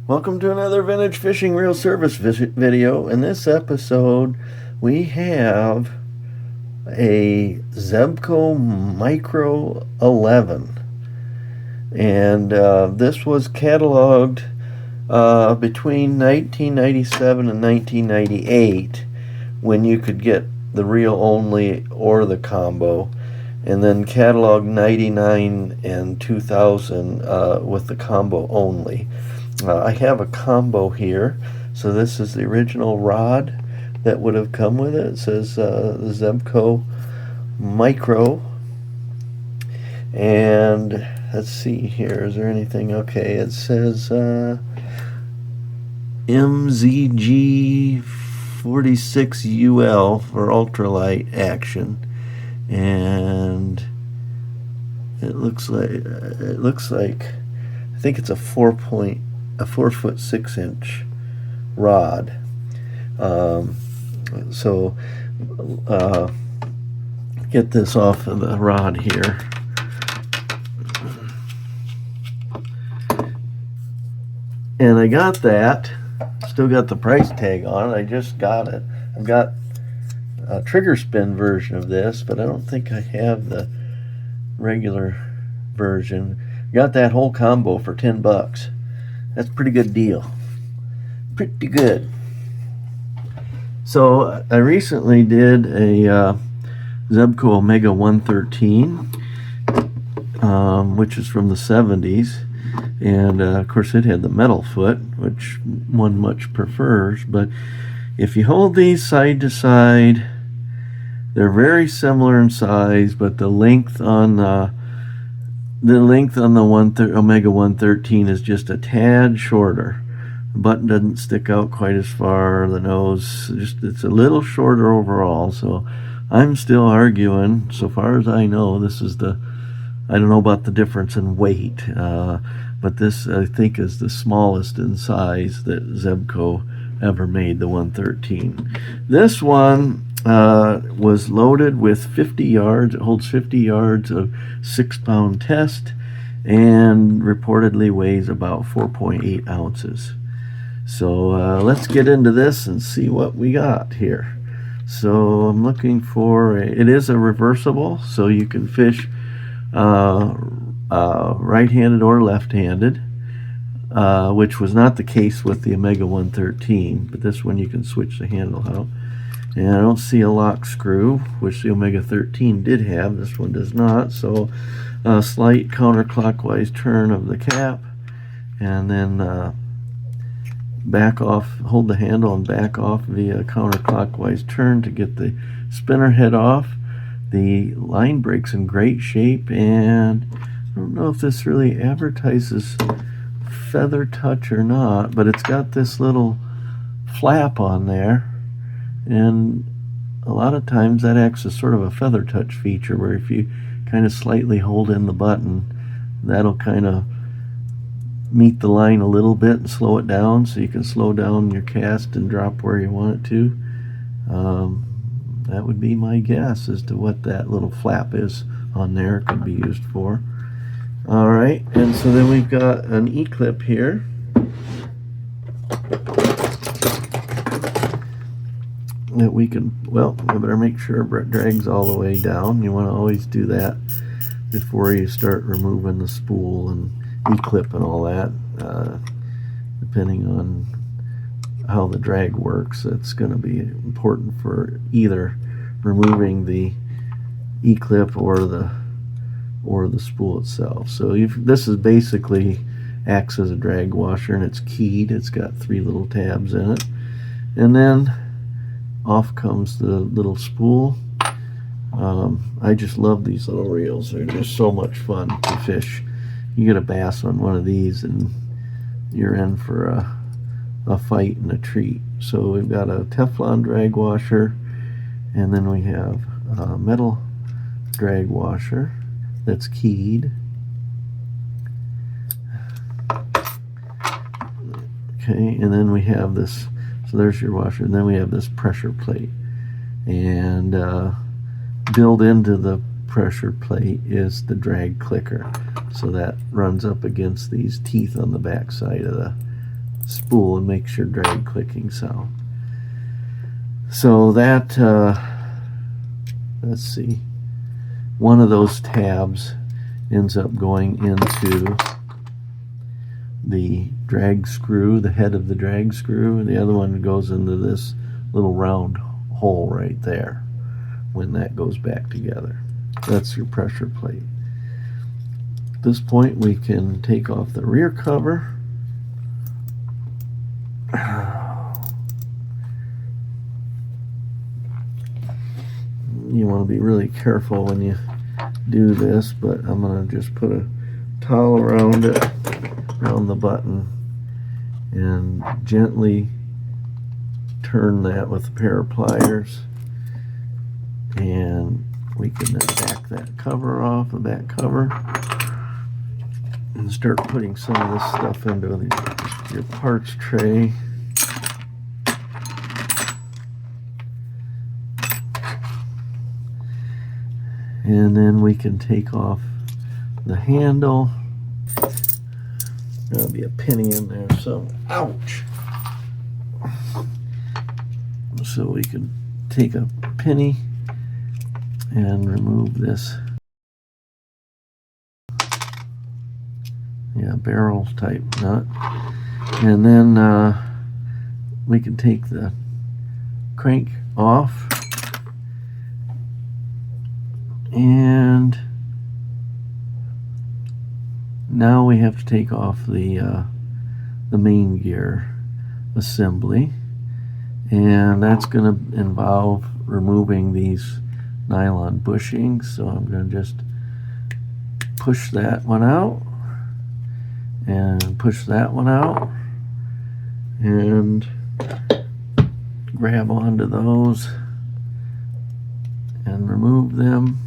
Welcome to another Vintage Fishing Reel Service video. In this episode, we have a Zebco Micro 11. And this was cataloged between 1997 and 1998 when you could get the reel only or the combo. And then cataloged 99 and 2000 with the combo only. I have a combo here, so this is the original rod that would have come with it. It says the Zebco Micro, and let's see here, is there anything? Okay, it says MZG 46UL for ultralight action, and it looks like I think it's a 4 foot 6 inch rod. So get this off of the rod here. And I got that. Still got the price tag on it. I just got it. I've got a trigger spin version of this, but I don't think I have the regular version. Got that whole combo for $10. That's a pretty good deal. Pretty good. So I recently did a Zebco Omega 113, which is from the 70s. And of course it had the metal foot, which one much prefers. But if you hold these side to side, they're very similar in size, but the length on the Omega 113 is just a tad shorter. The button doesn't stick out quite as far. The nose, it's a little shorter overall. So I'm still arguing, so far as I know, this is I don't know about the difference in weight, but this I think is the smallest in size that Zebco ever made, the 113. This one was loaded with 50 yards. It holds 50 yards of 6-pound test and reportedly weighs about 4.8 ounces. So let's get into this and see what we got here. So I'm looking for it is a reversible, so you can fish right-handed or left-handed, which was not the case with the Omega 113, but this one you can switch the handle out. And I don't see a lock screw, which the Omega 13 did have. This one does not. So a slight counterclockwise turn of the cap, and then back off, hold the handle and back off via counterclockwise turn to get the spinner head off. The line brake's in great shape, and I don't know if this really advertises feather touch or not, but it's got this little flap on there. And a lot of times that acts as sort of a feather touch feature, where if you kind of slightly hold in the button, that'll kind of meet the line a little bit and slow it down, so you can slow down your cast and drop where you want it to. That would be my guess as to what that little flap is on there could be used for. Alright, and so then we've got an E-clip here. That we can, well, we better make sure it drags all the way down. You want to always do that before you start removing the spool and E-clip and all that. Depending on how the drag works, it's going to be important for either removing the E-clip or the spool itself. So this is basically acts as a drag washer, and it's keyed. It's got 3 little tabs in it, and then off comes the little spool. I just love these little reels. They're just so much fun to fish. You get a bass on one of these and you're in for a fight and a treat. So we've got a Teflon drag washer, and then we have a metal drag washer that's keyed. Okay, and then we have this, so there's your washer, and then we have this pressure plate. And built into the pressure plate is the drag clicker. So that runs up against these teeth on the back side of spool and makes your drag clicking sound. So that, let's see, one of those tabs ends up going into the drag screw, the head of the drag screw, and the other one goes into this little round hole right there when that goes back together. That's your pressure plate. At this point we can take off the rear cover. You want to be really careful when you do this, but I'm going to just put a towel around it, around the button, and gently turn that with a pair of pliers, and we can then back that cover off, the back cover, and start putting some of this stuff into your parts tray. And then we can take off the handle. There'll be a penny in there, so ouch. So we can take a penny and remove this, barrel type nut, and then we can take the crank off, and now we have to take off the main gear assembly, and that's going to involve removing these nylon bushings. So I'm going to just push that one out and push that one out and grab onto those and remove them.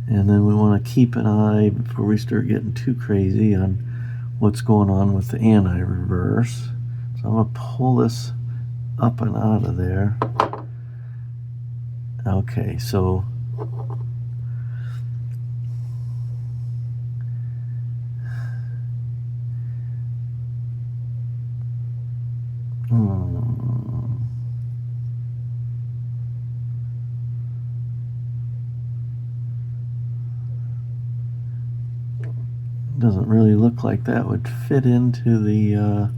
And then we want to keep an eye before we start getting too crazy on what's going on with the anti-reverse. So I'm going to pull this up and out of there. Okay, so doesn't really look like that would fit into the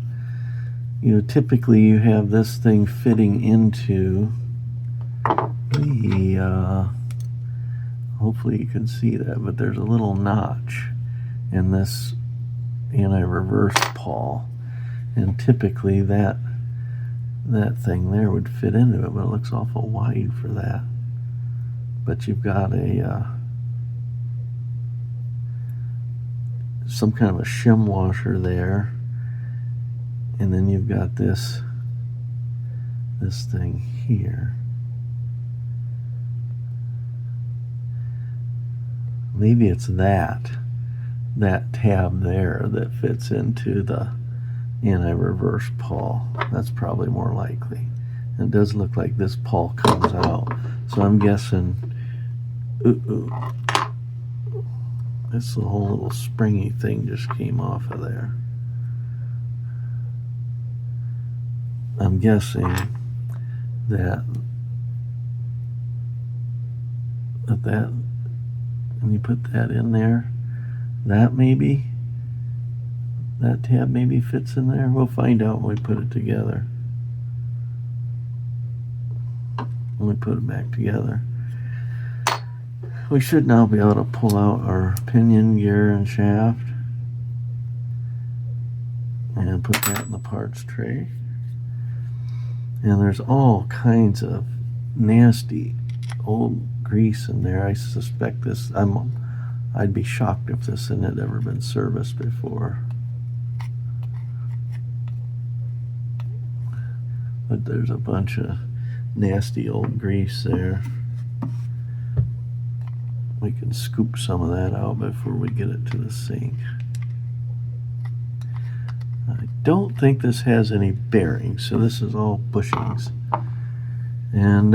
typically you have this thing fitting into the hopefully you can see that, but there's a little notch in this anti-reverse pawl, and typically that thing there would fit into it, but it looks awful wide for that. But you've got a some kind of a shim washer there, and then you've got this thing here. Maybe it's that tab there that fits into the anti-reverse pawl. That's probably more likely. It does look like this pawl comes out, so I'm guessing this whole little springy thing just came off of there. I'm guessing that when you put that in there, that tab maybe fits in there. We'll find out when we put it together. When we put it back together, we should now be able to pull out our pinion gear and shaft and put that in the parts tray. And there's all kinds of nasty old grease in there. I suspect this, I'd be shocked if this thing had ever been serviced before. But there's a bunch of nasty old grease there. We can scoop some of that out before we get it to the sink. I don't think this has any bearings, so this is all bushings. And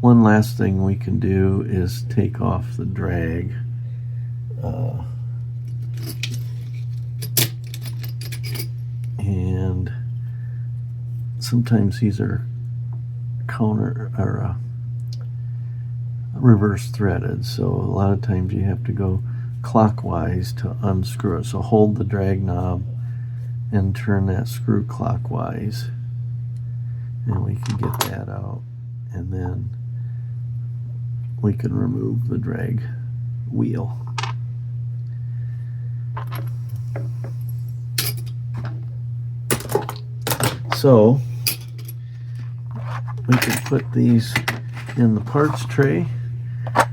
one last thing we can do is take off the drag and sometimes these are counter or reverse threaded, so a lot of times you have to go clockwise to unscrew it. So hold the drag knob and turn that screw clockwise, and we can get that out, and then we can remove the drag wheel. So we can put these in the parts tray,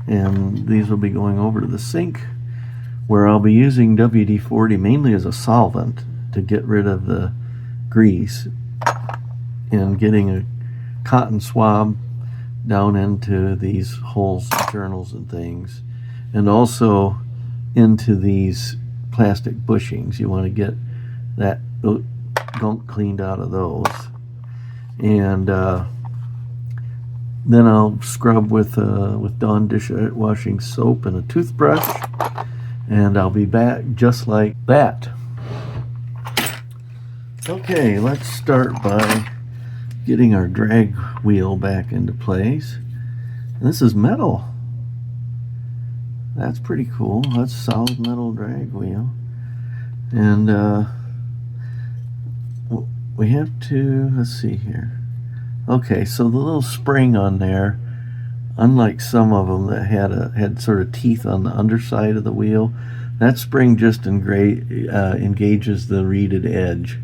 and these will be going over to the sink, where I'll be using WD-40 mainly as a solvent to get rid of the grease, and getting a cotton swab down into these holes and journals and things, and also into these plastic bushings. You want to get that gunk cleaned out of those, and then I'll scrub with Dawn dishwashing soap and a toothbrush, and I'll be back just like that. Okay, let's start by getting our drag wheel back into place. This is metal. That's pretty cool. That's a solid metal drag wheel. And we have to, let's see here. Okay, so the little spring on there, unlike some of them that had sort of teeth on the underside of the wheel, that spring just engages the reeded edge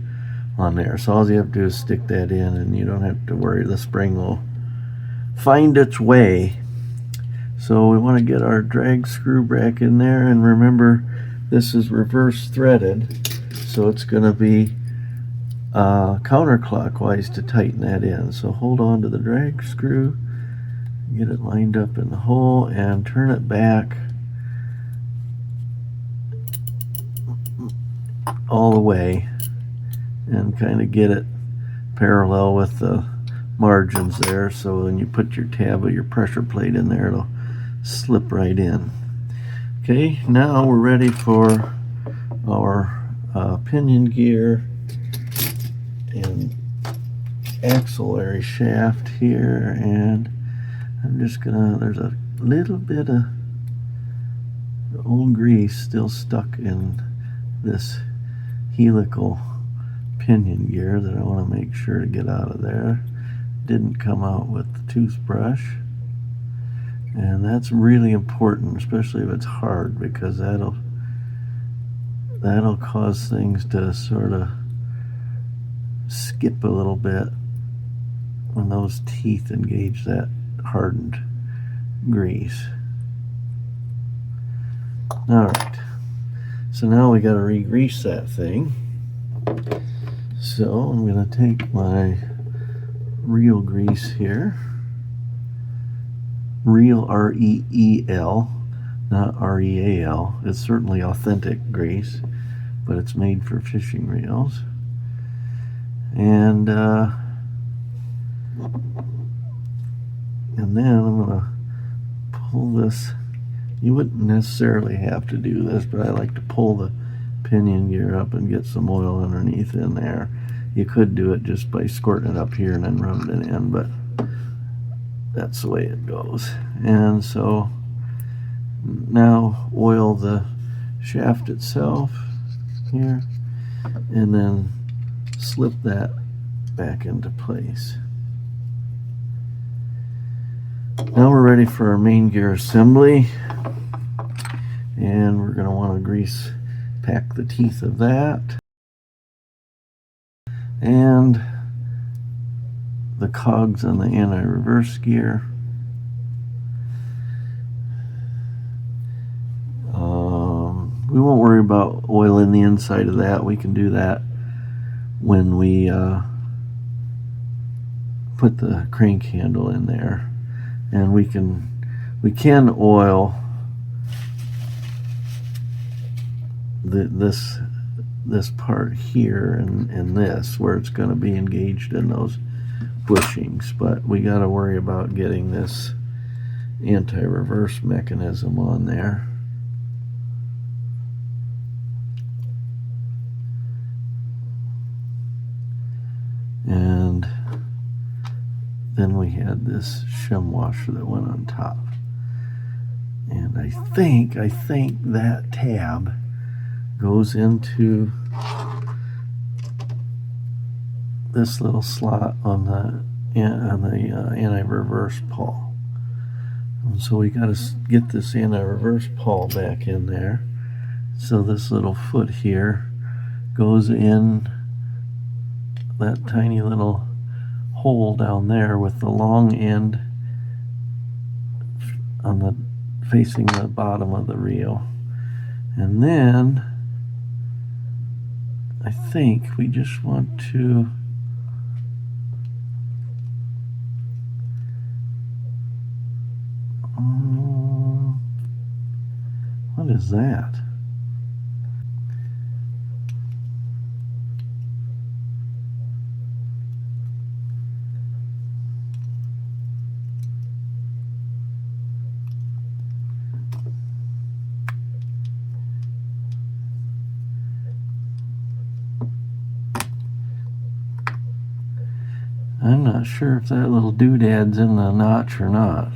on there. So all you have to do is stick that in, and you don't have to worry. The spring will find its way. So we want to get our drag screw back in there, and remember, this is reverse threaded, so it's going to be counterclockwise to tighten that in. So hold on to the drag screw, get it lined up in the hole, and turn it back all the way, and kind of get it parallel with the margins there, so when you put your tab of your pressure plate in there, it'll slip right in. Okay, now we're ready for our pinion gear and axillary shaft here, and I'm just gonna, there's a little bit of old grease still stuck in this helical pinion gear that I want to make sure to get out of there. Didn't come out with the toothbrush, and that's really important, especially if it's hard, because that'll cause things to sort of skip a little bit when those teeth engage that hardened grease. Alright, so now we got to re-grease that thing. So I'm going to take my real grease here, real R-E-E-L, not R-E-A-L. It's certainly authentic grease, but it's made for fishing reels. And then I'm going to pull this. You wouldn't necessarily have to do this, but I like to pull the pinion gear up and get some oil underneath in there. You could do it just by squirting it up here and then rubbing it in, but that's the way it goes. And so now oil the shaft itself here, and then slip that back into place. Now we're ready for our main gear assembly, and we're going to want to pack the teeth of that, and the cogs on the anti-reverse gear. We won't worry about oiling the inside of that. We can do that when we put the crank handle in there, and we can oil this part here and this, where it's going to be engaged in those bushings, but we got to worry about getting this anti-reverse mechanism on there. and then we had this shim washer that went on top. And I think that tab goes into this little slot on the anti-reverse pawl. And so we got to get this anti-reverse pawl back in there. So this little foot here goes in that tiny little hole down there with the long end on the facing the bottom of the reel. And then I think we just want to what is that? I'm not sure if that little doodad's in the notch or not.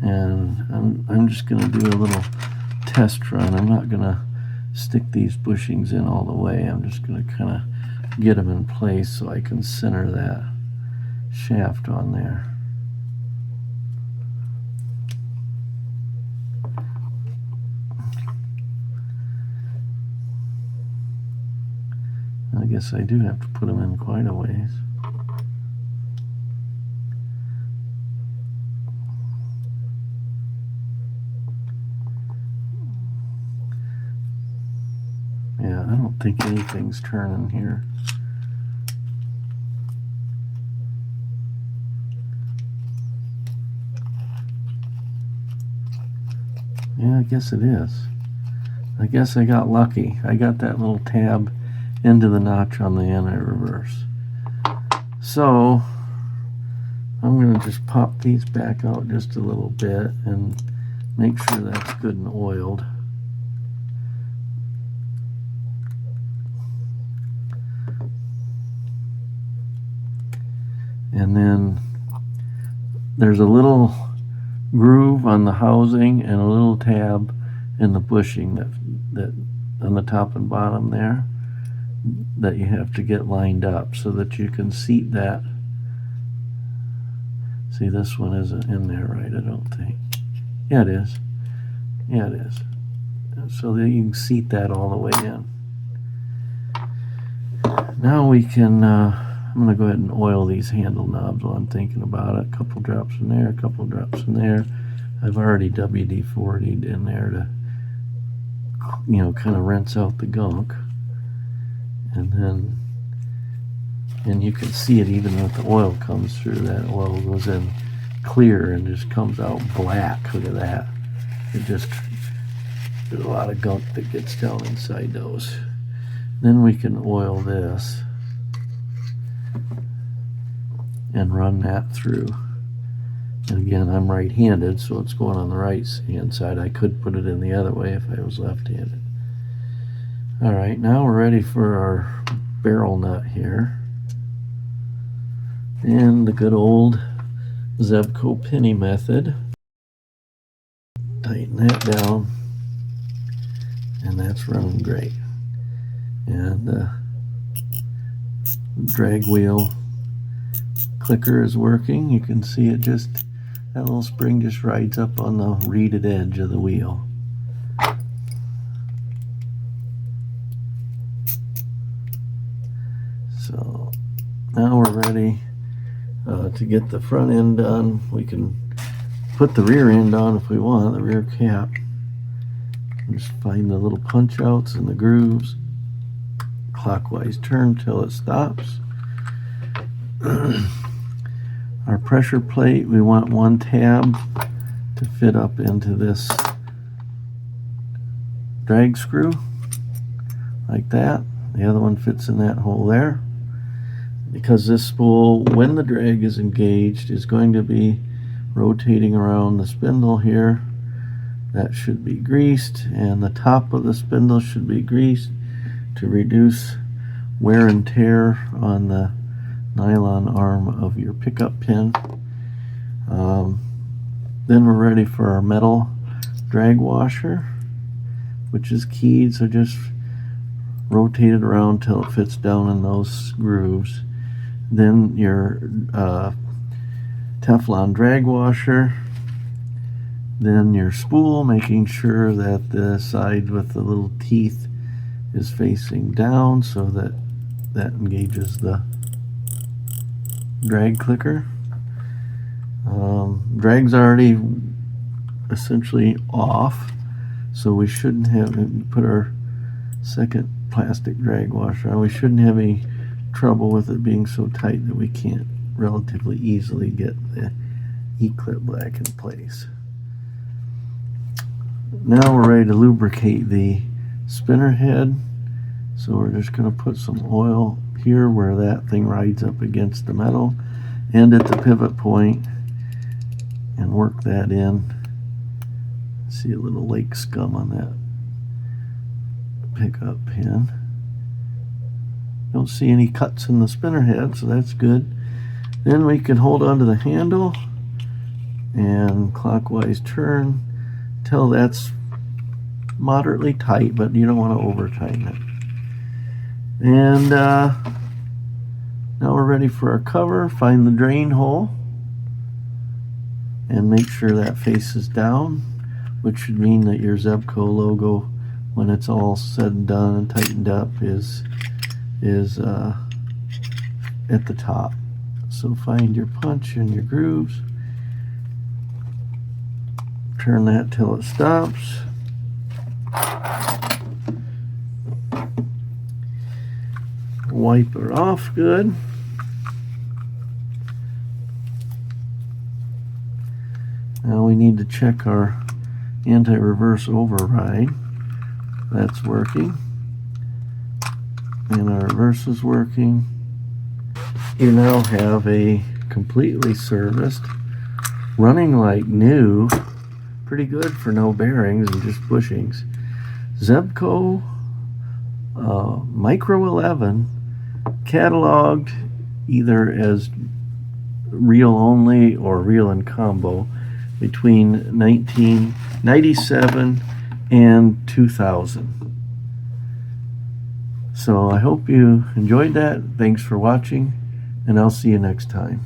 And I'm just going to do a little test run. I'm not going to stick these bushings in all the way. I'm just going to kind of get them in place so I can center that shaft on there. I guess I do have to put them in quite a ways. Yeah, I don't think anything's turning here. Yeah, I guess it is. I guess I got lucky. I got that little tab into the notch on the anti-reverse. So I'm going to just pop these back out just a little bit and make sure that's good and oiled. And then there's a little groove on the housing and a little tab in the bushing that on the top and bottom there that you have to get lined up so that you can seat that. See, this one isn't in there right, I don't think. Yeah, it is. Yeah, it is. So that you can seat that all the way in. Now we can I'm going to go ahead and oil these handle knobs while I'm thinking about it. A couple drops in there, a couple drops in there. I've already WD-40'd in there to, you know, kind of rinse out the gunk. And you can see it even if the oil comes through. That oil goes in clear and just comes out black. Look at that. It just, there's a lot of gunk that gets down inside those. Then we can oil this and run that through. And again, I'm right-handed, so it's going on the right hand side. I could put it in the other way if I was left-handed. All right, now we're ready for our barrel nut here. And the good old Zebco penny method. Tighten that down, and that's running great. And the drag wheel clicker is working. You can see it just, that little spring just rides up on the reeded edge of the wheel. So now we're ready to get the front end done. We can put the rear end on if we want, the rear cap. Just find the little punch outs and the grooves. Clockwise turn till it stops. Our pressure plate, we want one tab to fit up into this drag screw like that. The other one fits in that hole there. Because this spool, when the drag is engaged, is going to be rotating around the spindle here. That should be greased, and the top of the spindle should be greased to reduce wear and tear on the nylon arm of your pickup pin. Then we're ready for our metal drag washer, which is keyed, so just rotate it around till it fits down in those grooves. Then your Teflon drag washer, then your spool, making sure that the side with the little teeth is facing down so that that engages the drag clicker. Drag's already essentially off, so we shouldn't have put our second plastic drag washer on. We shouldn't have any trouble with it being so tight that we can't relatively easily get the E-clip back in place. Now we're ready to lubricate the spinner head, so we're just going to put some oil here where that thing rides up against the metal and at the pivot point and work that in. See a little lake scum on that pickup pin. Don't see any cuts in the spinner head, so that's good. Then we can hold onto the handle and clockwise turn till that's moderately tight, but you don't want to over tighten it. And now we're ready for our cover. Find the drain hole and make sure that faces down, which should mean that your Zebco logo, when it's all said and done and tightened up, is at the top. So find your punch and your grooves, turn that till it stops, wipe it off good. Now we need to check our anti-reverse override. That's working. And our reverse is working. You now have a completely serviced, running like new, pretty good for no bearings and just bushings, Zebco Micro 11, cataloged either as reel only or reel in combo between 1997 and 2000. So I hope you enjoyed that. Thanks for watching, and I'll see you next time.